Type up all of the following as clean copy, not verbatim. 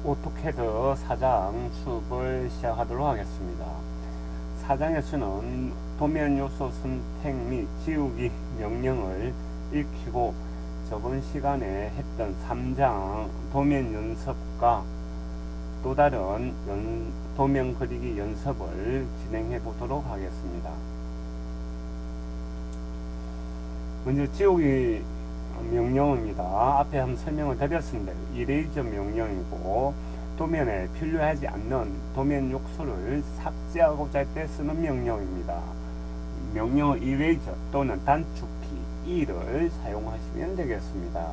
오토캐드 4장 수업을 시작하도록 하겠습니다. 4장에서는 도면 요소 선택 및 지우기 명령을 익히고 저번 시간에 했던 3장 도면 연습과 또 다른 도면 그리기 연습을 진행해 보도록 하겠습니다. 먼저 지우기 명령입니다. 앞에 한번 설명을 드렸습니다. 이레이저 명령이고 도면에 필요하지 않는 도면 요소를 삭제하고자 할 때 쓰는 명령입니다. 명령어 이레이저 또는 단축키 E를 사용하시면 되겠습니다.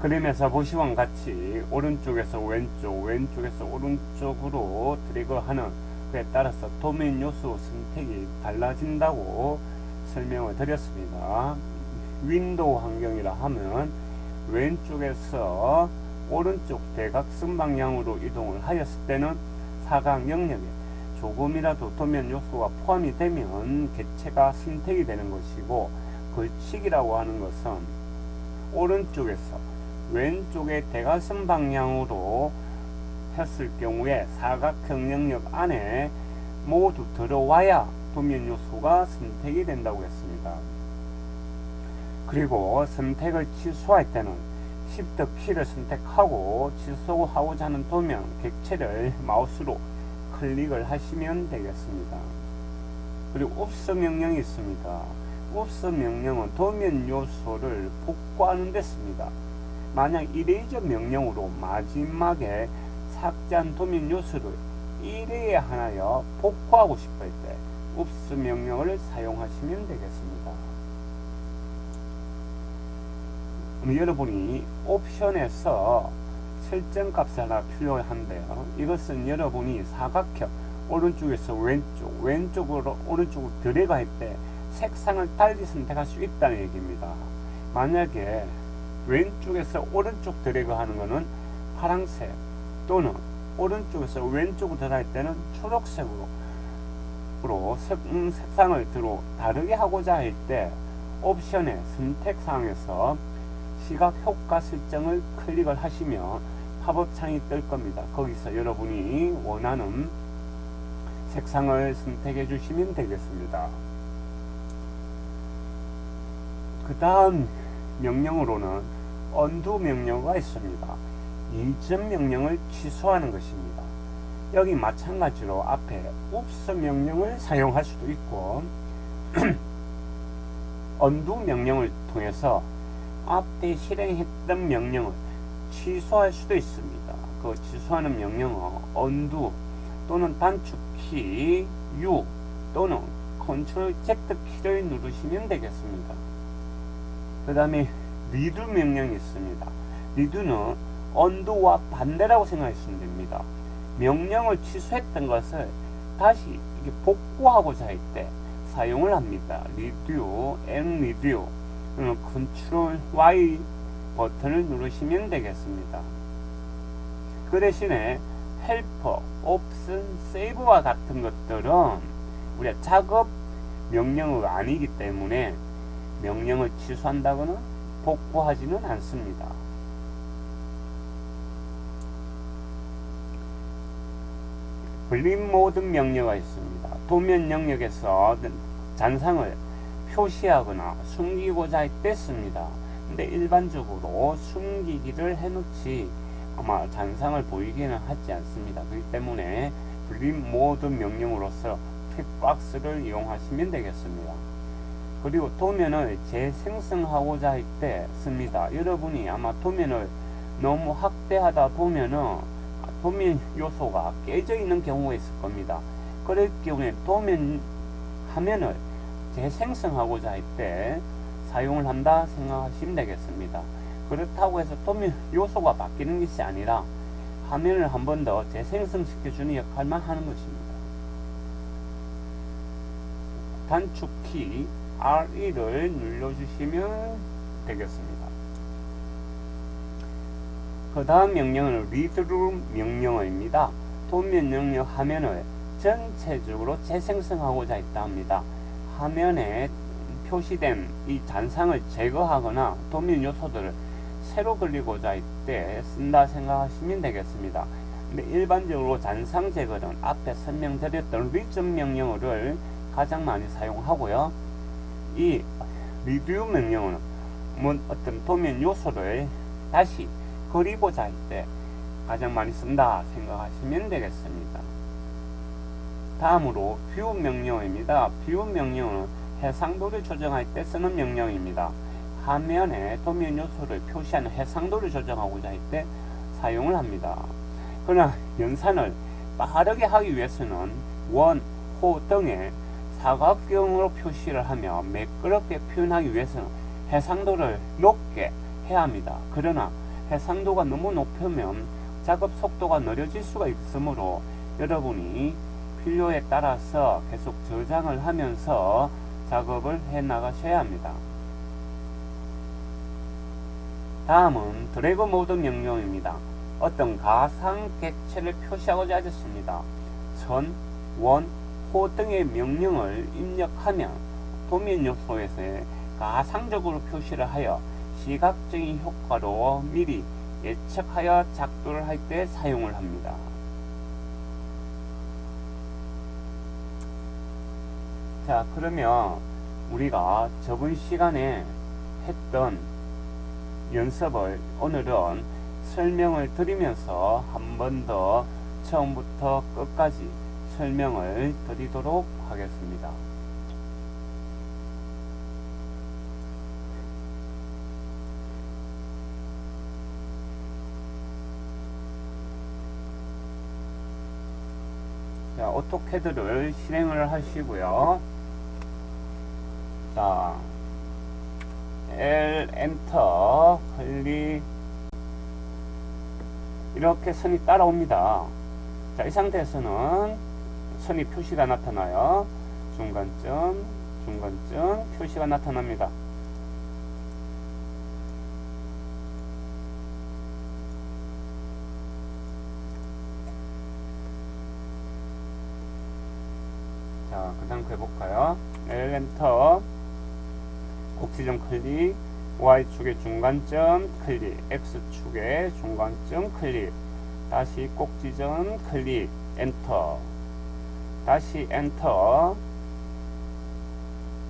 그림에서 보시면 같이 오른쪽에서 왼쪽, 왼쪽에서 오른쪽으로 드래그하는 그에 따라서 도면 요소 선택이 달라진다고 설명을 드렸습니다. 윈도우 환경이라 하면 왼쪽에서 오른쪽 대각선 방향으로 이동을 하였을 때는 사각 영역에 조금이라도 도면 요소가 포함이 되면 객체가 선택이 되는 것이고, 걸치기라고 하는 것은 오른쪽에서 왼쪽의 대각선 방향으로 했을 경우에 사각형 영역 안에 모두 들어와야 도면 요소가 선택이 된다고 했습니다. 그리고 선택을 취소할 때는 Shift 키를 선택하고 취소하고자 하는 도면 객체를 마우스로 클릭을 하시면 되겠습니다. 그리고 옵스 명령이 있습니다. 옵스 명령은 도면 요소를 복구하는 데 씁니다. 만약 이레이저 명령으로 마지막에 삭제한 도면 요소를 1회에 하나여 복구하고 싶을 때 옵스 명령을 사용하시면 되겠습니다. 여러분이 옵션에서 설정 값을 하나 필요한데요. 이것은 여러분이 사각형 오른쪽에서 왼쪽으로 오른쪽으로 드래그 할 때 색상을 달리 선택할 수 있다는 얘기입니다. 만약에 왼쪽에서 오른쪽 드래그 하는 것은 파란색, 또는 오른쪽에서 왼쪽으로 드래그 할 때는 초록색으로 색상을 다르게 하고자 할 때 옵션의 선택사항에서 시각 효과 설정을 클릭을 하시면 팝업 창이 뜰 겁니다. 거기서 여러분이 원하는 색상을 선택해 주시면 되겠습니다. 그 다음 명령으로는 undo 명령어가 있습니다. 이전 명령을 취소하는 것입니다. 여기 마찬가지로 앞에 oops 명령을 사용할 수도 있고 undo 명령을 통해서 앞에 실행했던 명령을 취소할 수도 있습니다. 그 취소하는 명령어 undo 또는 단축키 U 또는 Ctrl Z 키를 누르시면 되겠습니다. 그 다음에 redo 명령이 있습니다. redo는 undo와 반대라고 생각하시면 됩니다. 명령을 취소했던 것을 다시 복구하고자 할 때 사용을 합니다. redo and redo Ctrl Y 버튼을 누르시면 되겠습니다. 그 대신에 헬퍼, 옵션, 세이브와 같은 것들은 우리가 작업 명령어가 아니기 때문에 명령을 취소한다거나 복구하지는 않습니다. 블립 모드 명령어가 있습니다. 도면 영역에서 잔상을 표시하거나 숨기고자 할 때 씁니다. 근데 일반적으로 숨기기를 해놓지 아마 잔상을 보이기는 하지 않습니다. 그렇기 때문에 블립 모드 명령으로서 픽박스를 이용하시면 되겠습니다. 그리고 도면을 재생성하고자 할 때 씁니다. 여러분이 아마 도면을 너무 확대하다 보면은 도면 요소가 깨져 있는 경우가 있을 겁니다. 그럴 경우에 도면 화면을 재생성하고자 할 때 사용을 한다 생각하시면 되겠습니다. 그렇다고 해서 도면 요소가 바뀌는 것이 아니라 화면을 한 번 더 재생성시켜주는 역할만 하는 것입니다. 단축키 R1을 눌러주시면 되겠습니다. 그 다음 명령은 readthrough 명령어입니다. 도면 영역 화면을 전체적으로 재생성하고자 했다 합니다. 화면에 표시된 이 잔상을 제거하거나 도면 요소들을 새로 그리고자 할 때 쓴다 생각하시면 되겠습니다. 근데 일반적으로 잔상 제거는 앞에 설명드렸던 리전 명령어를 가장 많이 사용하고요. 이 리뷰 명령어는 어떤 도면 요소를 다시 그리고자 할 때 가장 많이 쓴다 생각하시면 되겠습니다. 다음으로 뷰 명령어입니다. 뷰 명령어는 해상도를 조정할 때 쓰는 명령입니다. 화면에 도면 요소를 표시하는 해상도를 조정하고자 할 때 사용을 합니다. 그러나 연산을 빠르게 하기 위해서는 원, 호 등의 사각형으로 표시를 하며 매끄럽게 표현하기 위해서는 해상도를 높게 해야 합니다. 그러나 해상도가 너무 높으면 작업 속도가 느려질 수가 있으므로 여러분이 필요에 따라서 계속 저장을 하면서 작업을 해 나가셔야 합니다. 다음은 드래그 모드 명령입니다. 어떤 가상 객체를 표시하고자 하였습니다. 선, 원, 호 등의 명령을 입력하면 도면 요소에서 가상적으로 표시를 하여 시각적인 효과로 미리 예측하여 작도를 할 때 사용을 합니다. 자, 그러면 우리가 저번 시간에 했던 연습을 오늘은 설명을 드리면서 한 번 더 처음부터 끝까지 설명을 드리도록 하겠습니다. 자, 오토캐드를 실행을 하시고요. 자, L 엔터 클릭, 이렇게 선이 따라옵니다. 자, 이 상태에서는 선이 표시가 나타나요. 중간점, 중간점 표시가 나타납니다. 자, 그 다음 해볼까요? L 엔터, 곡지점 클릭, Y축의 중간점 클릭, X축의 중간점 클릭, 다시 꼭지점 클릭, 엔터, 다시 엔터.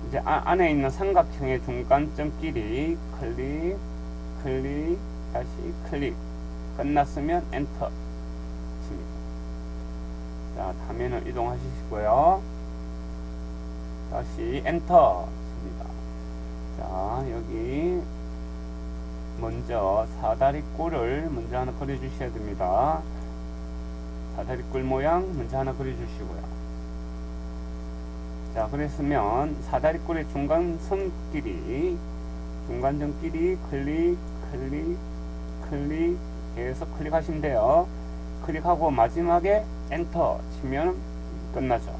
이제 안에 있는 삼각형의 중간점끼리 클릭, 클릭, 다시 클릭. 끝났으면 엔터 칩니다. 자, 화면을 이동하시고요. 다시 엔터 칩니다. 자, 여기 먼저 사다리꼴을 먼저 하나 그려주셔야 됩니다. 사다리꼴 모양 먼저 하나 그려주시고요. 자, 그랬으면 사다리꼴의 중간선끼리, 중간점끼리 클릭, 클릭, 클릭 계속 클릭하시면 돼요. 클릭하고 마지막에 엔터 치면 끝나죠.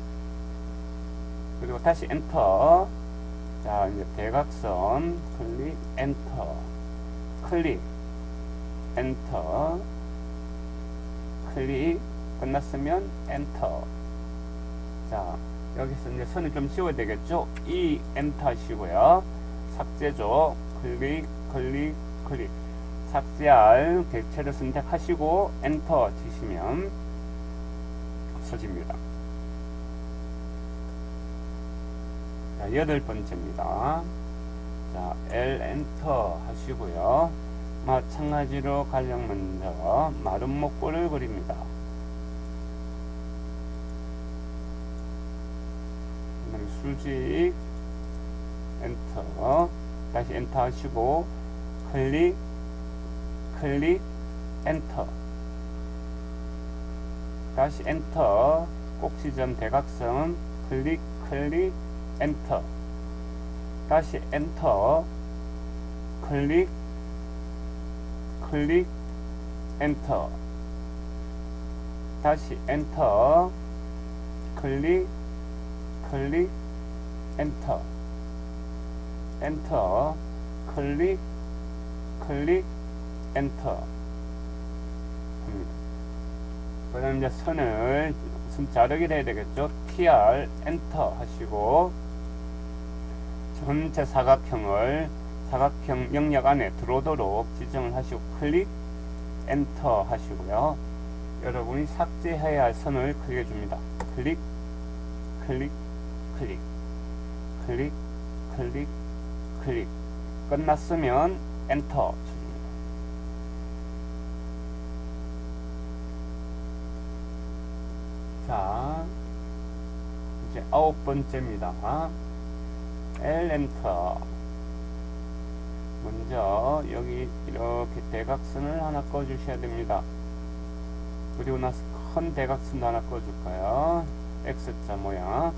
그리고 다시 엔터. 자, 이제 대각선 클릭, 엔터, 클릭, 엔터, 클릭. 끝났으면 엔터. 자, 여기서 이제 선을 좀 지워야 되겠죠? 이 엔터 하시고요. 삭제죠. 클릭, 클릭, 클릭. 삭제할 객체를 선택하시고 엔터 치시면 없어집니다. 자, 8번째입니다. 자, L 엔터 하시고요. 마찬가지로 가장 먼저 마른 목골을 그립니다. 그다음에 수직 엔터, 다시 엔터 하시고 클릭, 클릭, 엔터, 다시 엔터, 꼭지점 대각선 클릭, 클릭, 엔터, 다시 엔터, 클릭, 클릭, 엔터, 다시 엔터, 클릭, 클릭, 엔터, 엔터, 클릭, 클릭, 엔터. 그 다음 이제 선을 자르게 해야 되겠죠. TR 엔터 하시고 전체 사각형을 사각형 영역 안에 들어오도록 지정을 하시고 클릭 엔터 하시고요. 여러분이 삭제해야 할 선을 클릭해 줍니다. 클릭 클릭 클릭 클릭 클릭 클릭. 끝났으면 엔터 줍니다. 자, 이제 9번째입니다. L 엔터. 먼저 여기 이렇게 대각선을 하나 꺼 주셔야 됩니다. 그리고 나서 큰 대각선도 하나 꺼 줄까요? X자 모양.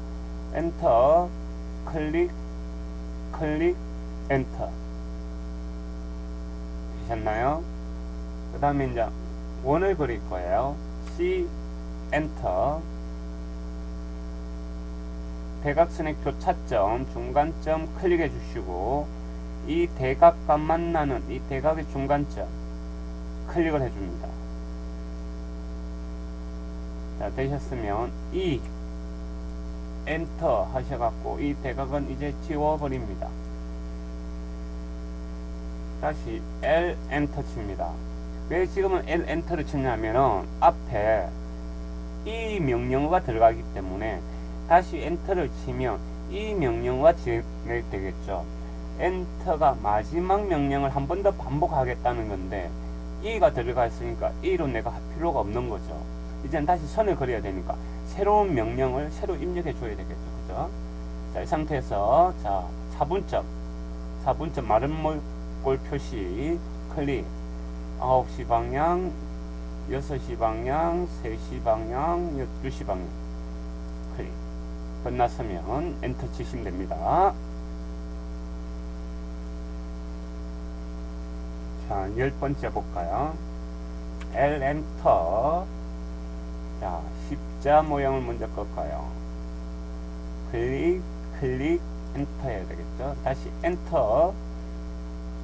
엔터. 클릭 클릭 엔터. 되셨나요? 그 다음에 이제 원을 그릴 거예요. C 엔터. 대각선의 교차점 중간점 클릭해 주시고 이 대각과 만나는 이 대각의 중간점 클릭을 해줍니다. 자, 되셨으면 E 엔터 하셔갖고 이 대각은 이제 지워버립니다. 다시 L 엔터 칩니다. 왜 지금은 L 엔터를 치냐면은 앞에 이 명령어가 들어가기 때문에 다시 엔터를 치면 이 명령어가 진행되겠죠. 엔터가 마지막 명령을 한 번 더 반복하겠다는 건데 E가 들어가 있으니까 E로 내가 할 필요가 없는 거죠. 이제는 다시 선을 그려야 되니까 새로운 명령을 새로 입력해 줘야 되겠죠. 그죠? 자, 이 상태에서 자 4분점 마른 몰골 표시 클릭. 9시 방향, 6시 방향, 3시 방향, 12시 방향 클릭. 끝났으면 엔터 치시면 됩니다. 자, 10번째 볼까요? L 엔터. 자, 십자 모양을 먼저 끌까요? 클릭 클릭 엔터 해야 되겠죠. 다시 엔터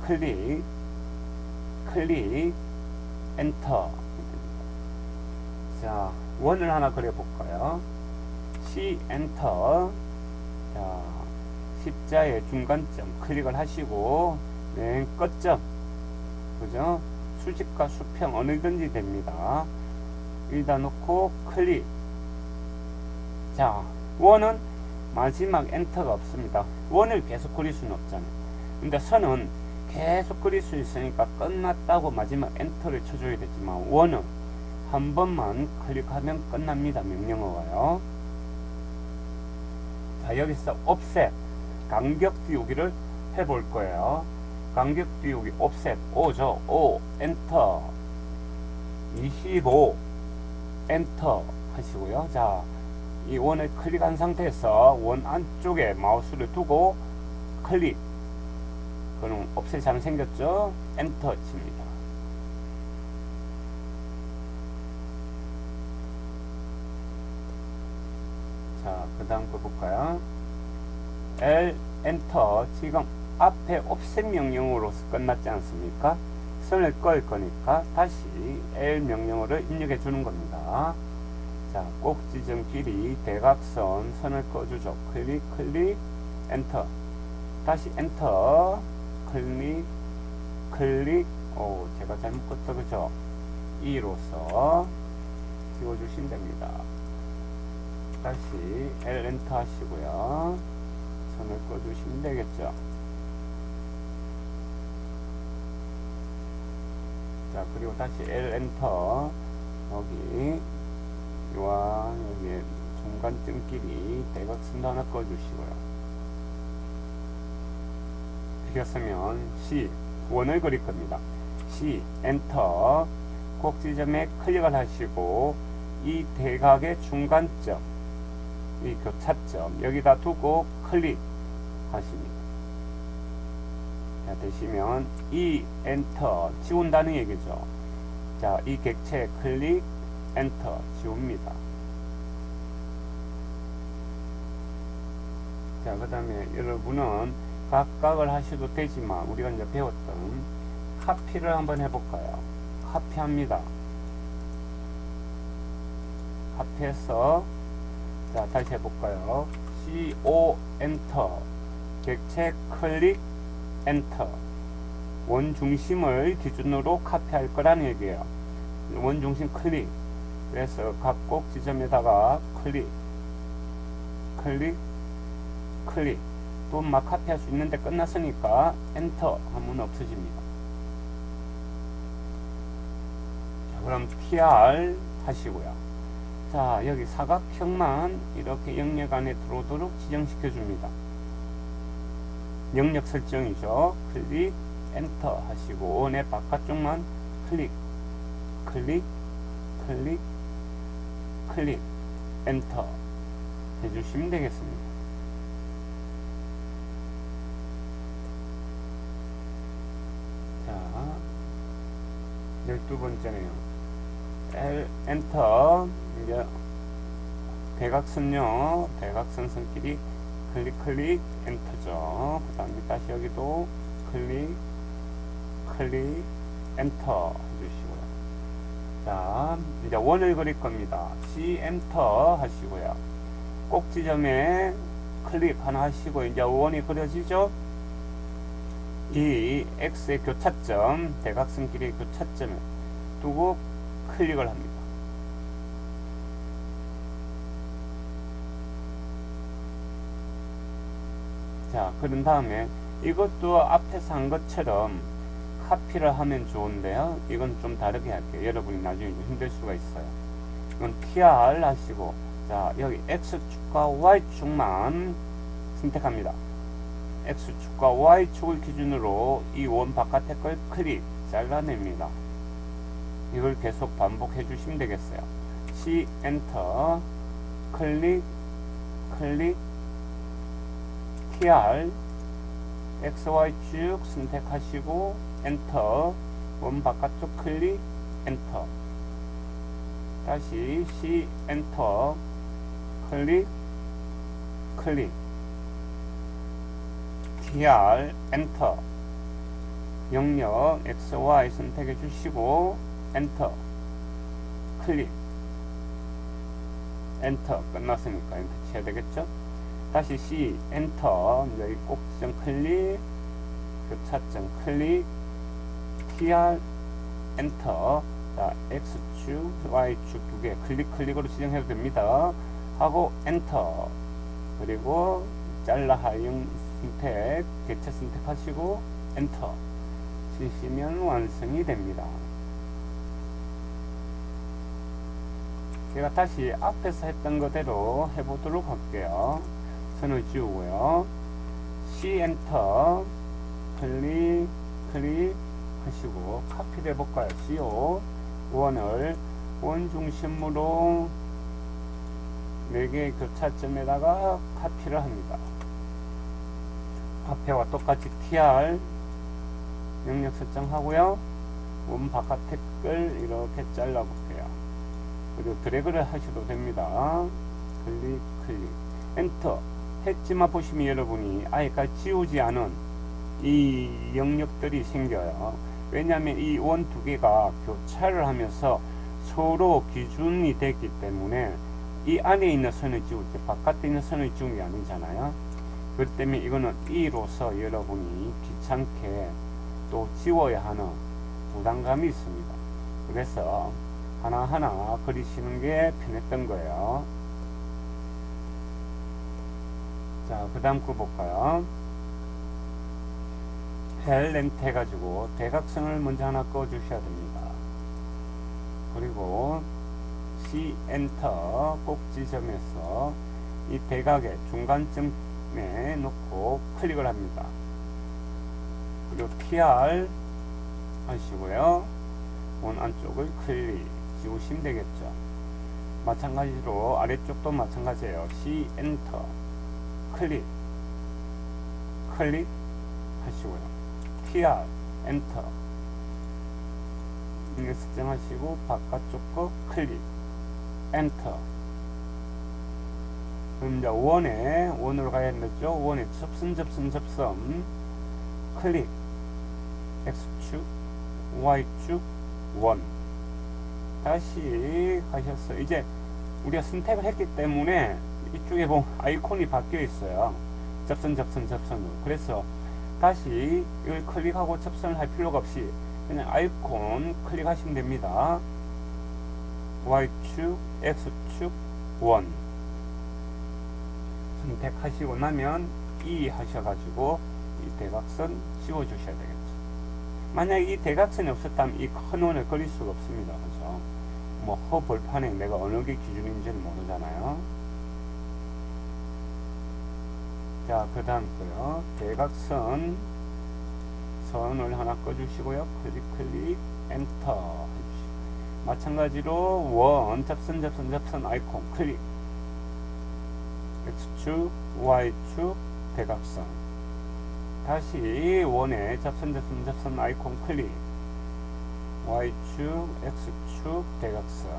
클릭 클릭 엔터. 자, 원을 하나 그려 볼까요? C 엔터. 자, 십자의 중간점 클릭을 하시고 맨 끝점, 그죠? 수직과 수평 어느든지 됩니다. 여기다 놓고 클릭. 자, 원은 마지막 엔터가 없습니다. 원을 계속 그릴 수는 없잖아요. 근데 선은 계속 그릴 수 있으니까 끝났다고 마지막 엔터를 쳐줘야 되지만 원은 한 번만 클릭하면 끝납니다. 명령어가요. 자, 여기서 옵셋 간격 띄우기를 해볼 거예요. 간격 띄우기 옵셋 5죠. 5 엔터. 25 엔터 하시고요. 자, 이 원을 클릭한 상태에서 원 안쪽에 마우스를 두고 클릭. 그럼 옵셋이 잘 생겼죠? 엔터 칩니다. 자, 그 다음 거 볼까요? L 엔터. 지금 앞에 옵셋 명령으로서 끝났지 않습니까? 선을 끌 거니까 다시 L 명령어를 입력해 주는 겁니다. 자, 꼭 지정 길이 대각선 선을 꺼주죠. 클릭 클릭 엔터. 다시 엔터 클릭 클릭. 오, 제가 잘못 껐다 그죠? E로서 지워주시면 됩니다. 다시 L 엔터 하시고요. 선을 꺼주시면 되겠죠. 자, 그리고 다시 L 엔터. 여기 와 여기 중간점끼리 대각선도 하나 꺼주시고요. 되셨으면 C 원을 그릴 겁니다. C 엔터. 꼭지점에 클릭을 하시고 이 대각의 중간점, 이 교차점 여기다 두고 클릭 하십니다. 자, 되시면 이 엔터 지운다는 얘기죠. 자, 이 객체 클릭 엔터 지웁니다. 자, 그 다음에 여러분은 각각을 하셔도 되지만 우리가 이제 배웠던 카피를 한번 해볼까요? 카피합니다. 카피해서 자, 다시 해볼까요? CO 엔터. 객체 클릭 엔터. 원 중심을 기준으로 카피할 거라는 얘기예요. 원 중심 클릭. 그래서 각 꼭 지점에다가 클릭, 클릭, 클릭. 또 막 카피할 수 있는데 끝났으니까 엔터 하면 없어집니다. 자, 그럼 TR 하시고요. 자, 여기 사각형만 이렇게 영역 안에 들어오도록 지정시켜 줍니다. 영역 설정이죠. 클릭, 엔터 하시고 원의 바깥쪽만 클릭, 클릭, 클릭, 클릭, 엔터 해주시면 되겠습니다. 자, 12번째네요. L, 엔터. 이제 대각선요, 대각선 선끼리 클릭, 클릭, 엔터죠. 그 다음에 다시 여기도 클릭, 클릭, 엔터 해주시고요. 자, 이제 원을 그릴 겁니다. C, 엔터 하시고요. 꼭 지점에 클릭 하나 하시고, 이제 원이 그려지죠? 이 X의 교차점, 대각선 길이의 교차점에 두고 클릭을 합니다. 자, 그런 다음에 이것도 앞에서 한 것처럼 카피를 하면 좋은데요. 이건 좀 다르게 할게요. 여러분이 나중에 힘들 수가 있어요. 이건 TR 하시고, 자, 여기 X축과 Y축만 선택합니다. X축과 Y축을 기준으로 이 원 바깥의 걸 클릭, 잘라냅니다. 이걸 계속 반복해 주시면 되겠어요. C, 엔터, 클릭, 클릭, TR, XY축 선택하시고, 엔터, 원 바깥쪽 클릭, 엔터. 다시 C, 엔터, 클릭, 클릭, TR, 엔터. 영역 XY 선택해 주시고, 엔터, 클릭, 엔터. 끝났으니까 엔터 쳐야 되겠죠? 다시 C, 엔터. 여기 꼭 지점 클릭, 교차점 클릭, TR, 엔터. 자, X축, Y축 두 개 클릭, 클릭으로 지정해도 됩니다. 하고, 엔터. 그리고 잘라 하용 선택, 개체 선택하시고, 엔터. 치시면 완성이 됩니다. 제가 다시 앞에서 했던 그대로 해보도록 할게요. 선을 지우고요. C, 엔터, 클릭, 클릭 하시고, 카피를 해볼까요? CO, 원을 원 중심으로 4개의 교차점에다가 카피를 합니다. 앞에와 똑같이 TR 영역 설정하고요. 원 바깥의 걸 이렇게 잘라볼게요. 그리고 드래그를 하셔도 됩니다. 클릭, 클릭, 엔터 했지만 보시면 여러분이 아예까지 지우지 않은 이 영역들이 생겨요. 왜냐하면 이 원 두 개가 교차를 하면서 서로 기준이 되기 때문에 이 안에 있는 선을 지우지 바깥에 있는 선을 지우는 게 아니잖아요. 그렇기 때문에 이거는 E로서 여러분이 귀찮게 또 지워야 하는 부담감이 있습니다. 그래서 하나하나 그리시는 게 편했던 거예요. 자, 그 다음 거 볼까요? 헬 렌트 해가지고 대각선을 먼저 하나 꺼 주셔야 됩니다. 그리고 C, 엔터 꼭 지점에서 이 대각의 중간점에 놓고 클릭을 합니다. 그리고 TR 하시고요. 원 안쪽을 클릭 지우시면 되겠죠. 마찬가지로 아래쪽도 마찬가지예요. C, 엔터, 클릭, 클릭 하시고요. TR, 엔터. 이거 설정하시고 바깥쪽 거 클릭, 엔터. 그럼 이제 원으로 가야 되겠죠. 원에 접선 클릭, X축, Y축, 원. 다시 하셨어요. 이제 우리가 선택을 했기 때문에 이쪽에 보면 아이콘이 바뀌어 있어요. 접선으로. 그래서 다시 이걸 클릭하고 접선을 할 필요가 없이 그냥 아이콘 클릭하시면 됩니다. Y축, X축, 원 선택하시고 나면 E 하셔가지고 이 대각선 지워주셔야 되겠죠. 만약 이 대각선이 없었다면 이 큰 원을 그릴 수가 없습니다. 그죠? 뭐 허벌판에 내가 어느 게 기준인지는 모르잖아요. 자, 그 다음 거요. 대각선 선을 하나 꺼주시고요. 클릭 엔터 해주시고, 마찬가지로 원 접선 아이콘 클릭, X축 Y축 대각선, 다시 원에 접선 아이콘 클릭, Y축 X축 대각선.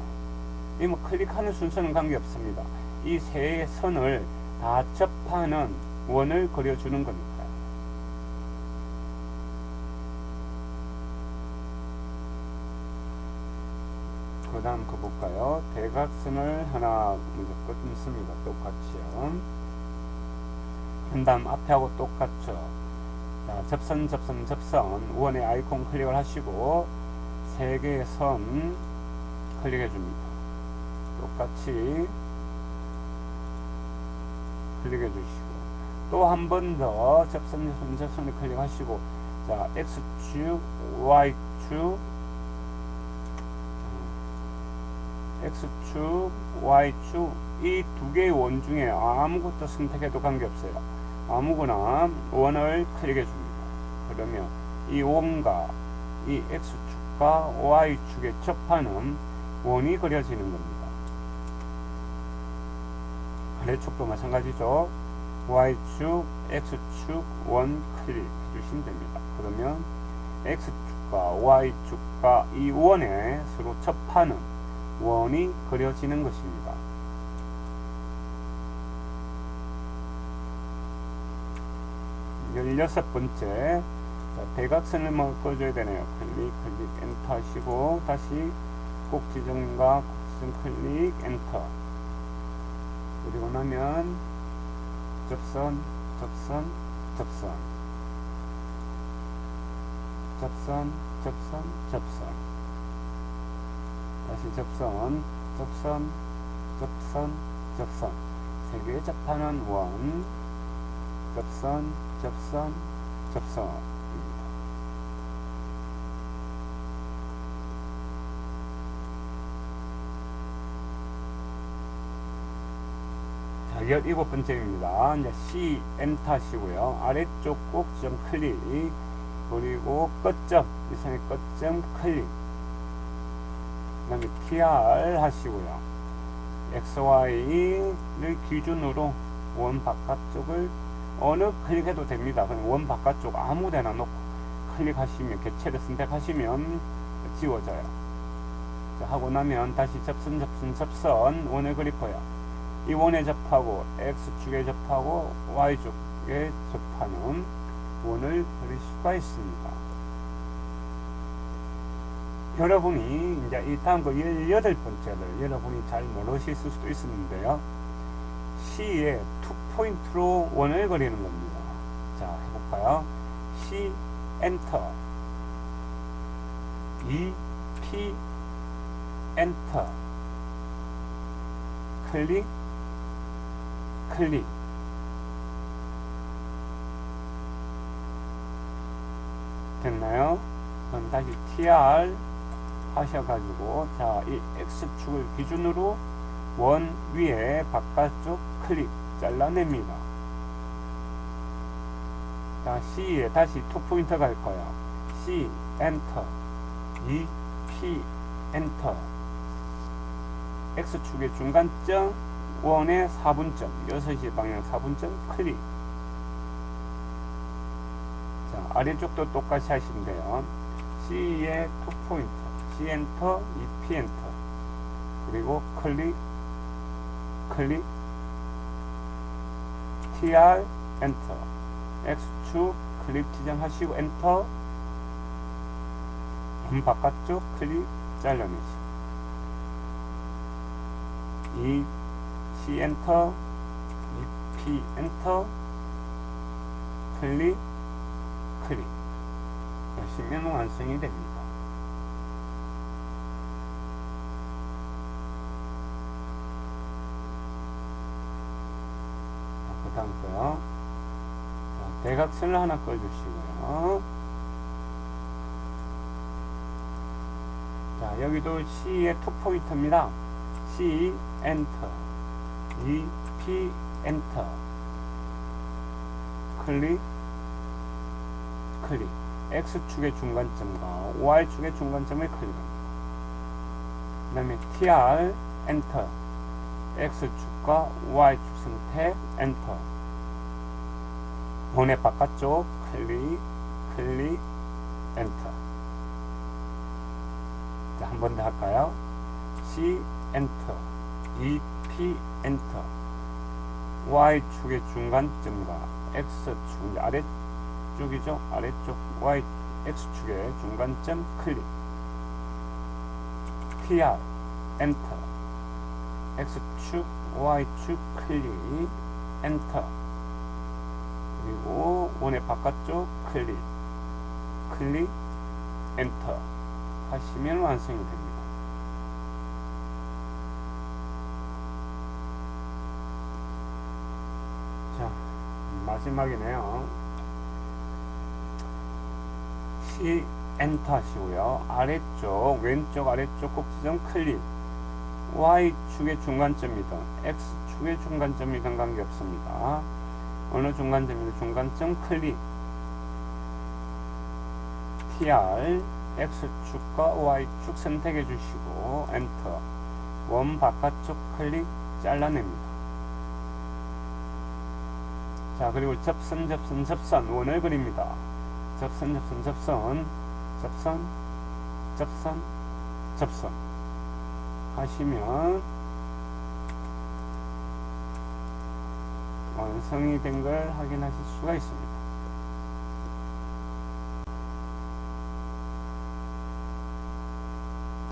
이 뭐 클릭하는 순서는 관계없습니다. 이 세 선을 다 접하는 원을 그려주는 겁니다. 그 다음 거 볼까요? 대각선을 하나 먼저 끊습니다. 똑같이요. 그 다음 앞에하고 똑같죠. 자, 접선 원의 아이콘 클릭을 하시고 세 개의 선 클릭해 줍니다. 똑같이 클릭해 주시고 또 한 번 더 접선을 클릭하시고, 자, X축 Y축 이 두 개의 원 중에 아무것도 선택해도 관계없어요. 아무거나 원을 클릭해 줍니다. 그러면 이 원과 이 X축과 Y축에 접하는 원이 그려지는 겁니다. 아래쪽도 마찬가지죠. Y축, X축 원 클릭 해주시면 됩니다. 그러면 X축과 Y축과 이 원에 서로 접하는 원이 그려지는 것입니다. 열여섯 번째, 대각선을 묶어줘야 되네요. 클릭 엔터 하시고 다시 꼭지점과 꼭지점 클릭 엔터. 그리고 나면 접선 다시 접선 세 개 접하는 원 접선입니다. 자, 17번째입니다. 이제 C 엔터 하시고요. 아래쪽 꼭지점 클릭, 그리고 끝점, 이 선의 끝점 클릭, 그 다음에 TR 하시고요. XY를 기준으로 원 바깥쪽을 어느 클릭해도 됩니다. 그냥 원 바깥쪽 아무 데나 놓고 클릭하시면, 개체를 선택하시면 지워져요. 자, 하고 나면 다시 접선 원을 그릴 거예요. 이 원에 접하고 X축에 접하고 Y축에 접하는 원을 그릴 수가 있습니다. 여러분이 이제 이 다음 거 18번째를 여러분이 잘 모르실 수도 있었는데요. C에 2포인트로 원을 그리는 겁니다. 자, 해볼까요? C 엔터, E P 엔터, 클릭 됐나요? 그럼 다시 TR 하셔가지고, 자, 이 X축을 기준으로 원 위에 바깥쪽 클릭 잘라냅니다. 자, C에 다시 2포인트 갈 거예요. C 엔터, E P 엔터, X축의 중간점 원의 4분점 6시 방향 4분점 클릭. 자, 아래쪽도 똑같이 하시면 돼요. C에 2포인트, C 엔터, E P 엔터, 그리고 클릭 TR 엔터, X축 클릭 지정하시고 엔터, 원 바깥쪽 클릭 잘라내시고, E C 엔터, E P 엔터, 클릭 클릭 하시면 완성이 됩니다. 그 다음 거요. 대각선을 하나 꺼주시고요. 자, 여기도 C의 투 포인트입니다. C 엔터, E P 엔터, 클릭, 클릭. X축의 중간점과 Y축의 중간점을 클릭합니다. 그 다음에 TR 엔터, X축과 Y축 선택 엔터. 원의 바깥쪽 클릭, 클릭, 엔터. 자, 한 번 더 할까요? C 엔터, E P 엔터. Y축의 중간점과 X축 아래쪽이죠. 아래쪽 X축의 중간점 클릭. TR 엔터. X축 Y축 클릭 엔터. 그리고 원의 바깥쪽 클릭, 클릭, 엔터 하시면 완성이 됩니다. 자, 마지막이네요. C 엔터 하시고요. 아래쪽, 왼쪽 아래쪽 꼭지점 클릭. Y축의 중간점이든 X축의 중간점이든 관계없습니다. 어느 중간점이든 중간점 클릭. TR X축과 Y축 선택해 주시고 엔터. 원 바깥쪽 클릭 잘라냅니다. 자, 그리고 접선 원을 그립니다. 접선 하시면 완성이 된 걸 확인하실 수가 있습니다.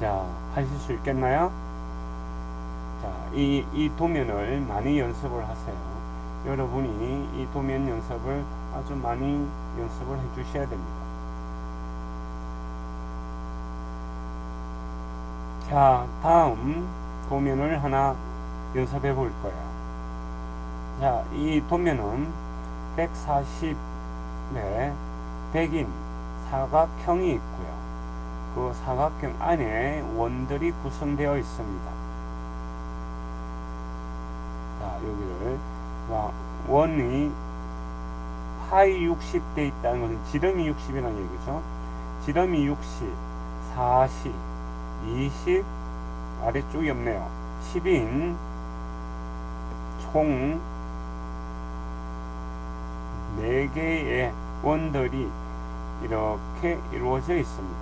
자, 하실 수 있겠나요? 자, 이 도면을 많이 연습을 하세요. 여러분이 이 도면 연습을 아주 많이 연습을 해 주셔야 됩니다. 자, 다음 도면을 하나 연습해 볼 거예요. 자, 이 도면은 140의 백인 사각형이 있고요. 그 사각형 안에 원들이 구성되어 있습니다. 자, 여기를 원이 파이 60 돼 있다는 것은 지름이 60이라는 얘기죠. 지름이 60, 40, 20, 아래쪽이 없네요. 10인 총 4개의 원들이 이렇게 이루어져 있습니다.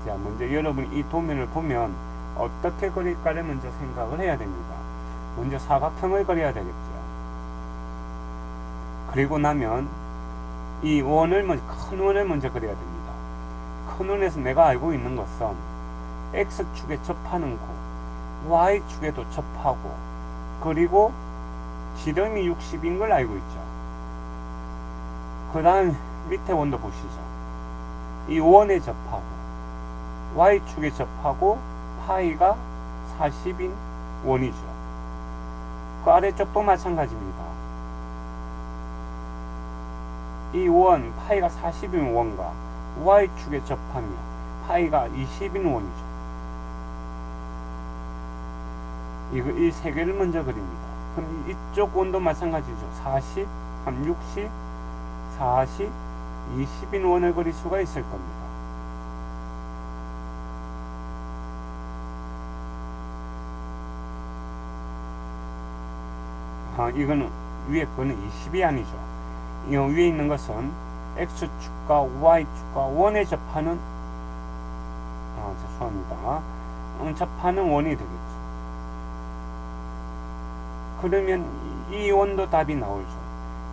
자, 먼저 여러분이 이 도면을 보면 어떻게 그릴까를 먼저 생각을 해야 됩니다. 먼저 사각형을 그려야 되겠죠. 그리고 나면 이 원을 먼저, 큰 원을 먼저 그려야 됩니다. 큰 원에서 내가 알고 있는 것은 X축에 접하는 곳, Y축에도 접하고, 그리고 지름이 60인 걸 알고 있죠. 그 다음 밑에 원도 보시죠. 이 원에 접하고 Y축에 접하고 파이가 40인 원이죠. 그 아래쪽도 마찬가지입니다. 이 원 파이가 40인 원과 Y축에 접하면 파이가 20인 원이죠. 이 세 개를 먼저 그립니다. 그럼 이쪽 원도 마찬가지죠. 40, 60, 40, 20인 원을 그릴 수가 있을 겁니다. 이거는 위에 거는 20이 아니죠. 이 위에 있는 것은 X축과 Y축과 원에 접하는 죄송합니다. 접하는 원이 되겠죠. 그러면 이 원도 답이 나오죠.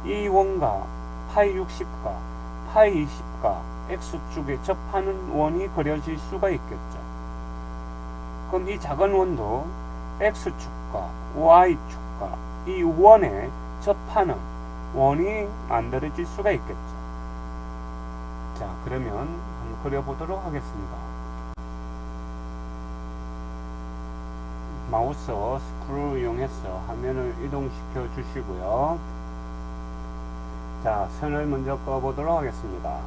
이 원과 파이 60과 파이 20과 X축에 접하는 원이 그려질 수가 있겠죠. 그럼 이 작은 원도 X축과 Y축과 이 원에 접하는 원이 만들어질 수가 있겠죠. 자, 그러면 한번 그려보도록 하겠습니다. 마우스 스크롤 이용해서 화면을 이동시켜 주시고요. 자, 선을 먼저 꺼보도록 하겠습니다.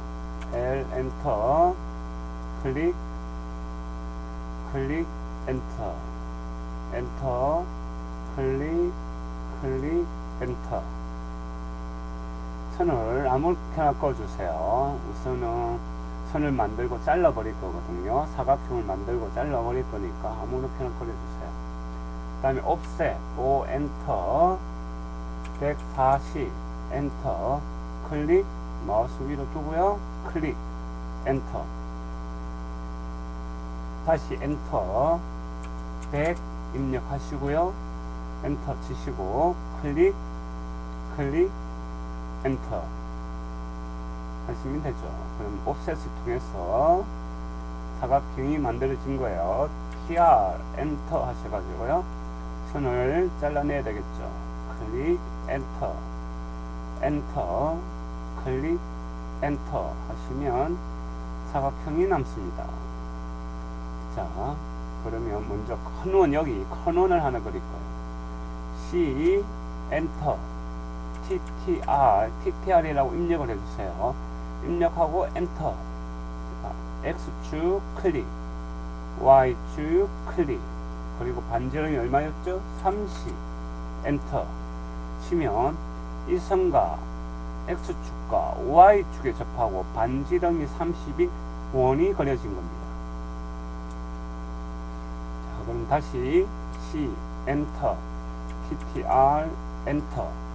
L 엔터, 클릭, 엔터, 엔터, 클릭, 엔터. 선을 아무렇게나 꺼주세요. 우선은 선을 만들고 잘라버릴 거거든요. 사각형을 만들고 잘라버릴 거니까 아무렇게나 그려주세요. 그 다음에 offset, O 엔터, 140 엔터, 클릭, 마우스 위로 두고요. 클릭, 엔터. 다시 엔터, 100 입력하시고요. 엔터 치시고 클릭, 엔터 하시면 되죠. 그럼 옵셋을 통해서 사각형이 만들어진 거예요. TR 엔터 하셔가지고요. 선을 잘라내야 되겠죠. 클릭, 엔터, 엔터, 클릭, 엔터 하시면 사각형이 남습니다. 자, 그러면 먼저 컨원, 여기 컨원을 하나 그릴 거예요. C 엔터, TTR이라고 입력을 해주세요. 입력하고 엔터. X축 클릭, Y축 클릭, 그리고 반지름이 얼마였죠? 30 엔터 치면 이 선과 X축과 Y축에 접하고 반지름이 30인 원이 그려진 겁니다. 자, 그럼 다시 C 엔터, TTR 엔터.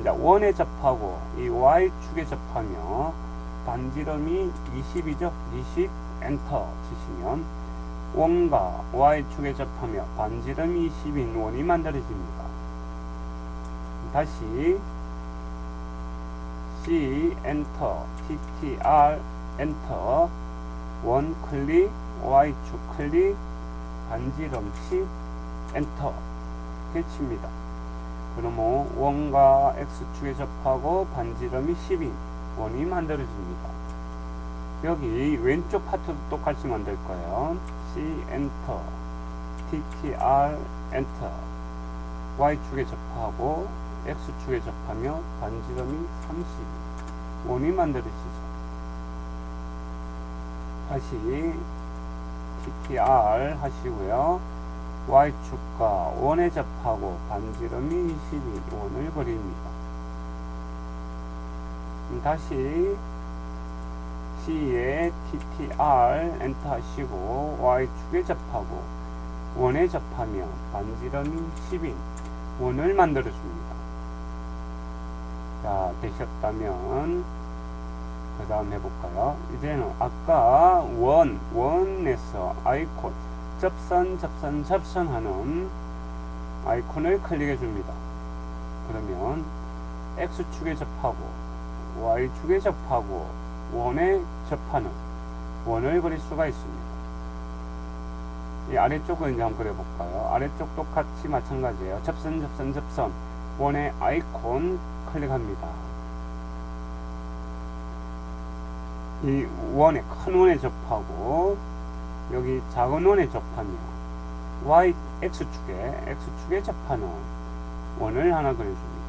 이제 원에 접하고 이 Y축에 접하며 반지름이 20이죠. 20 엔터 치시면 원과 Y축에 접하며 반지름이 20인 원이 만들어집니다. 다시 C 엔터, TTR 엔터, 원 클릭, Y축 클릭, 반지름 10 엔터 이렇게 칩니다. 그러면 원과 X축에 접하고 반지름이 10인 원이 만들어집니다. 여기 왼쪽 파트도 똑같이 만들 거예요. C 엔터, TTR 엔터, Y축에 접하고 X축에 접하며 반지름이 30 원이 만들어지죠. 다시 TTR 하시고요. Y축과 원에 접하고 반지름이 20인 원을 그립니다. 다시 C에 TTR 엔터 하시고 Y축에 접하고 원에 접하며 반지름이 10인 원을 만들어 줍니다. 자, 되셨다면 그 다음 해볼까요? 이제는 아까 원에서 아이콘 접선하는 아이콘을 클릭해 줍니다. 그러면 X축에 접하고 Y축에 접하고 원에 접하는 원을 그릴 수가 있습니다. 이 아래쪽은 이제 한번 그려볼까요? 아래쪽 똑같이 마찬가지예요. 접선 원의 아이콘 클릭합니다. 이 원에 큰 원에 접하고 여기 작은 원에 접하며 X축에 접하는 원을 하나 그려줍니다.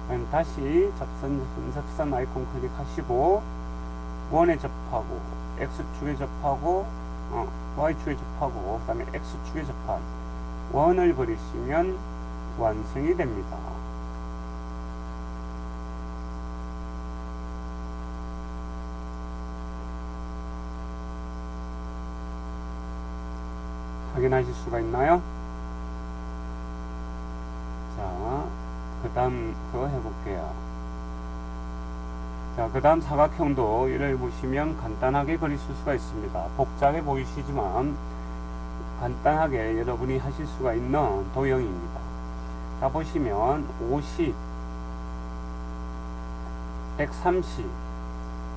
그럼 다시 접선 아이콘 클릭하시고 원에 접하고 X축에 접하고 Y축에 접하고 그 다음에 X축에 접한 원을 그리시면 완성이 됩니다. 확인하실 수가 있나요? 자, 그 다음 그거 해볼게요. 자, 그 다음 사각형도 이를 보시면 간단하게 그리실 수가 있습니다. 복잡해 보이시지만 간단하게 여러분이 하실 수가 있는 도형입니다. 자, 보시면 50, 130,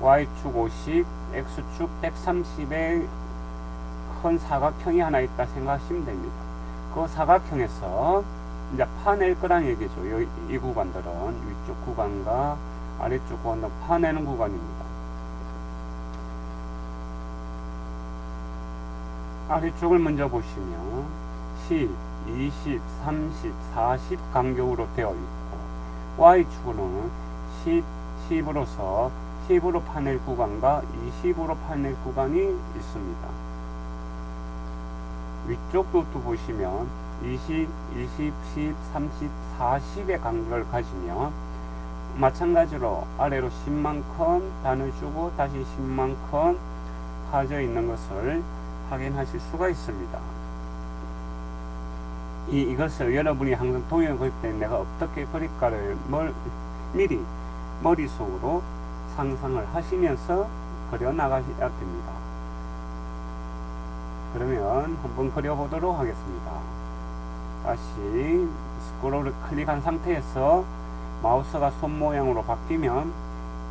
Y축 50, X축 130의 큰 사각형이 하나 있다 생각하시면 됩니다. 그 사각형에서 이제 파낼 거란 얘기죠. 이 구간들은 위쪽 구간과 아래쪽 구간도 파내는 구간입니다. 아래쪽을 먼저 보시면 10, 20, 30, 40 간격으로 되어 있고 Y축으로는 10, 10으로서 10으로 파낼 구간과 20으로 파낼 구간이 있습니다. 위쪽도 또 보시면 20, 20, 10, 30, 40의 간격을 가지면 마찬가지로 아래로 10만큼 단을 주고 다시 10만큼 파져 있는 것을 확인하실 수가 있습니다. 이것을 여러분이 항상 도형을 그릴 때 내가 어떻게 그릴까를 미리 머릿속으로 상상을 하시면서 그려 나가셔야 됩니다. 그러면 한번 그려보도록 하겠습니다. 다시 스크롤을 클릭한 상태에서 마우스가 손 모양으로 바뀌면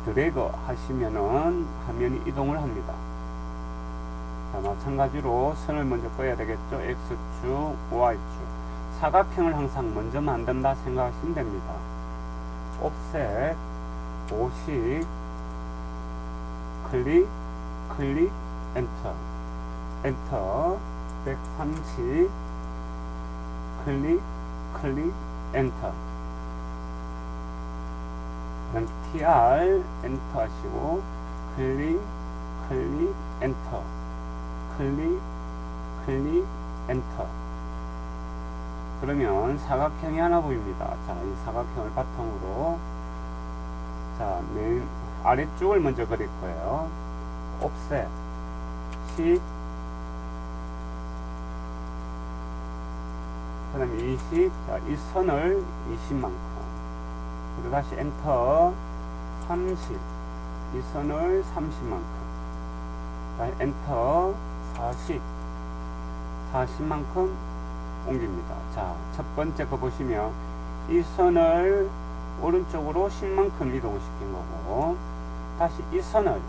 드래그 하시면은 화면이 이동을 합니다. 자, 마찬가지로 선을 먼저 꺼야 되겠죠. X축, Y축. 사각형을 항상 먼저 만든다 생각하시면 됩니다. 옵셋, 50, 클릭, 클릭, 엔터. 엔터, 130, 클릭, 클릭, 엔터. 그다음 TR, 엔터 하시고, 클릭, 클릭, 엔터. 클릭, 클릭, 엔터. 그러면 사각형이 하나 보입니다. 자, 이 사각형을 바탕으로 자, 맨 아래쪽을 먼저 그릴 거예요. 옵셋 10, 그 다음에 20, 자, 이 선을 20만큼, 그리고 다시 엔터 30, 이 선을 30만큼, 다시 엔터 40, 40만큼 옮깁니다. 자, 첫 번째 거 보시면 이 선을 오른쪽으로 10만큼 이동을 시킨 거고, 다시 이 선을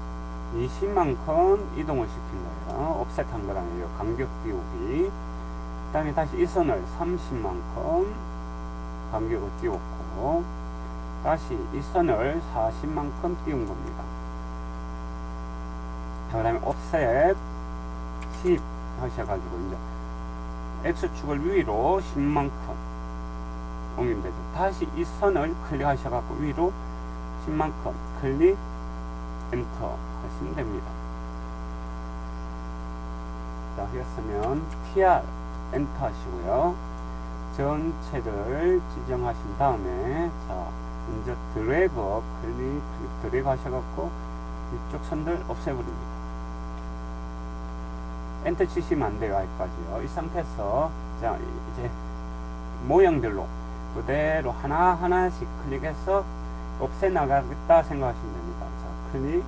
20만큼 이동을 시킨 거예요. 옵셋한 거라는 간격 띄우기. 그 다음에 다시 이 선을 30만큼 간격을 띄웠고, 다시 이 선을 40만큼 띄운 겁니다. 그 다음에 옵셋 10 하셔가지고 이제 X축을 위로 10만큼 옮기면 되죠. 다시 이 선을 클릭하셔갖고 위로 10만큼 클릭, 엔터 하시면 됩니다. 자, 하셨으면 TR 엔터 하시고요. 전체를 지정하신 다음에 자, 먼저 드래그, 클릭, 드래그 하셔갖고 이쪽 선들 없애버립니다. 엔터 치시면 안 돼요. 여기까지요. 이 상태에서 자, 이제 모양별로 그대로 하나하나씩 클릭해서 없애 나가겠다 생각하시면 됩니다. 자, 클릭,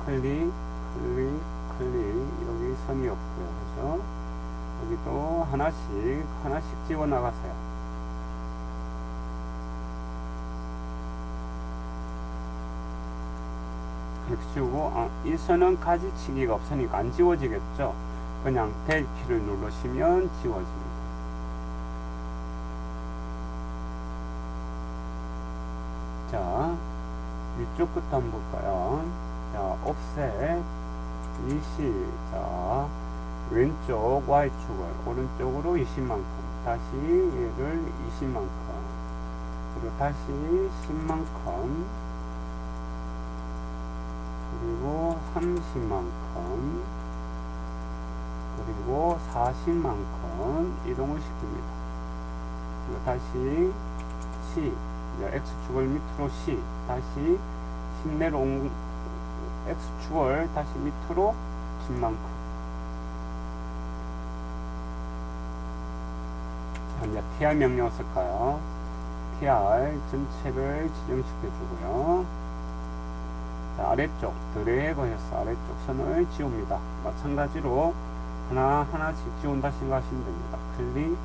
클릭, 클릭, 클릭. 여기 선이 없고요. 그죠? 여기도 하나씩 지워 나가세요. 이렇게 지우고, 이 선은 가지치기가 없으니까 안 지워지겠죠? 그냥 델 키를 누르시면 지워집니다. 자, 위쪽부터 한번 볼까요? 자, 옵셋 20. 자, 왼쪽 Y축을 오른쪽으로 20만큼, 다시 얘를 20만큼, 그리고 다시 10만큼, 그리고 30만큼, 그리고 40만큼 이동을 시킵니다. 그리고 다시 C, X축을 밑으로 C, 다시 10내로 X축을 다시 밑으로 10만큼. 자, 이제 TR 명령을 쓸까요? TR 전체를 지정시켜 주고요. 자, 아래쪽 드래그 해서 아래쪽 선을 지웁니다. 마찬가지로 하나하나씩 지운다 생각하시면 됩니다. 클릭,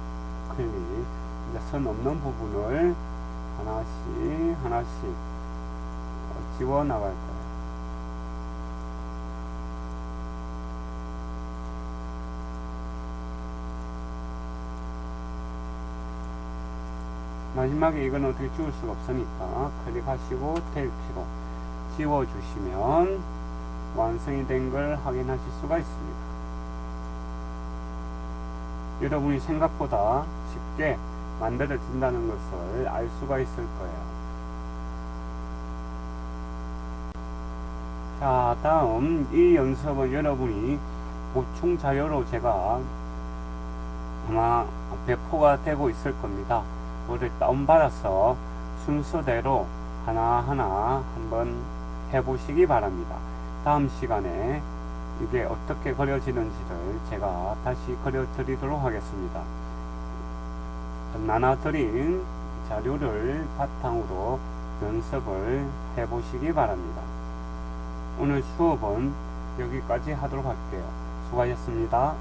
클릭. 이제 선 없는 부분을 하나씩 지워 나갈 거예요. 마지막에 이건 어떻게 지울 수가 없으니까 클릭하시고 텔키로 지워주시면 완성이 된 걸 확인하실 수가 있습니다. 여러분이 생각보다 쉽게 만들어진다는 것을 알 수가 있을 거예요. 자, 다음 이 연습은 여러분이 보충 자료로 제가 아마 배포가 되고 있을 겁니다. 그거를 다운받아서 순서대로 하나하나 한번 해보시기 바랍니다. 다음 시간에 이게 어떻게 그려지는지를 제가 다시 그려드리도록 하겠습니다. 나눠드린 자료를 바탕으로 연습을 해보시기 바랍니다. 오늘 수업은 여기까지 하도록 할게요. 수고하셨습니다.